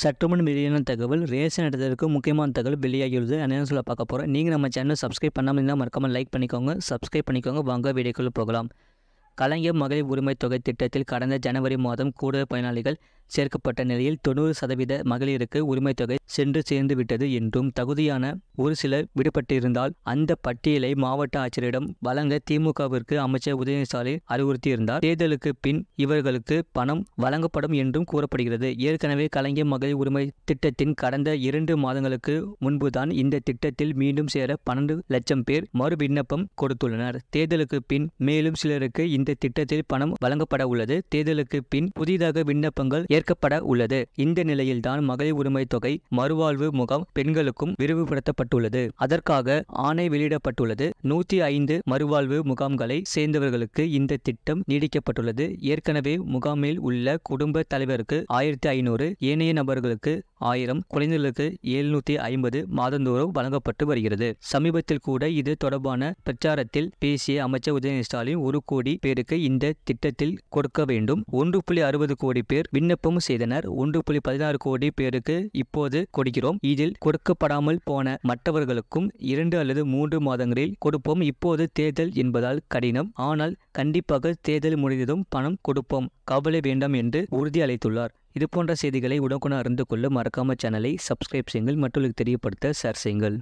சற்றுமுன் வெளியான தகவல் ரேஷன் எடுத்ததற்கு முக்கியமான தகவல் வெளியாகியுள்ளது. என்னன்னு சொல்ல பார்க்க போகிறோம். நீங்கள் நம்ம சேனல் சப்ஸ்கிரைப் பண்ணாமல் இருந்தால் மறக்காமல் லைக் பண்ணிக்கோங்க, சப்ஸ்கிரைப் பண்ணிக்கோங்க. வாங்க வீடியோக்குள்ள போகலாம். கலைஞர் மகளிர் உரிமை தொகை திட்டத்தில் கடந்த ஜனவரி மாதம் கூடுதல் பயனாளிகள் சேர்க்கப்பட்ட நிலையில் 90% மகளிருக்கு உரிமை தொகை சென்று சேர்ந்து விட்டது என்றும் தகுதியான ஒரு சிலர் விடுபட்டிருந்தால் அந்த பட்டியலை மாவட்ட ஆட்சியரிடம் வழங்க திமுகவிற்கு அமைச்சர் உதயநிதி ஸ்டாலின் அறிவுறுத்தியிருந்தார். தேர்தலுக்கு பின் இவர்களுக்கு பணம் வழங்கப்படும் என்றும் கூறப்படுகிறது. ஏற்கனவே கலைஞர் மகளிர் உரிமை திட்டத்தின் கடந்த 2 மாதங்களுக்கு முன்புதான் இந்த திட்டத்தில் மீண்டும் சேர 12 லட்சம் பேர் மறு விண்ணப்பம் கொடுத்துள்ளனர். தேர்தலுக்கு பின் மேலும் சிலருக்கு இந்த திட்டத்தில் பணம் வழங்கப்பட உள்ளது. தேர்தலுக்கு பின் புதிதாக விண்ணப்பங்கள் ஏற்கப்பட உள்ளது. இந்த நிலையில்தான் மகளிர் உரிமை தொகை மறுவாழ்வு முகாம் பெண்களுக்கும் விரிவுபடுத்தப்பட்டுள்ளது. அதற்காக ஆணை வெளியிடப்பட்டுள்ளது. 105 மறுவாழ்வு முகாம்களை சேர்ந்தவர்களுக்கு இந்த திட்டம் நீடிக்கப்பட்டுள்ளது. ஏற்கனவே முகாமில் உள்ள குடும்ப தலைவருக்கு 1500, ஏனைய நபர்களுக்கு 1000, குழந்தைகளுக்கு 750 மாதந்தோறும் வழங்கப்பட்டு வருகிறது. சமீபத்தில் கூட இது தொடர்பான பிரச்சாரத்தில் பேசிய அமைச்சர் உதயநிதி ஸ்டாலின் 1 கோடி பேருக்கு இந்த திட்டத்தில் கொடுக்க வேண்டும். 1.60 கோடி பேர் விண்ணப்பம் செய்தனர். 1.16 கோடி பேருக்கு இப்போது கொடுக்கிறோம். இதில் கொடுக்கப்படாமல் போன மற்றவர்களுக்கும் 2 அல்லது 3 மாதங்களில் கொடுப்போம். இப்போது தேர்தல் என்பதால் கடினம், ஆனால் கண்டிப்பாக தேர்தல் முடிந்ததும் பணம் கொடுப்போம், கவலை வேண்டாம் என்று உறுதி அளித்துள்ளார். இதுபோன்ற செய்திகளை உடனுக்குடன் அறிந்து கொள்ள மறக்காம சேனலை சப்ஸ்கிரைப் செய்யுங்கள், மற்றவர்களுக்கு தெரியப்படுத்த ஷேர் செய்யுங்கள்.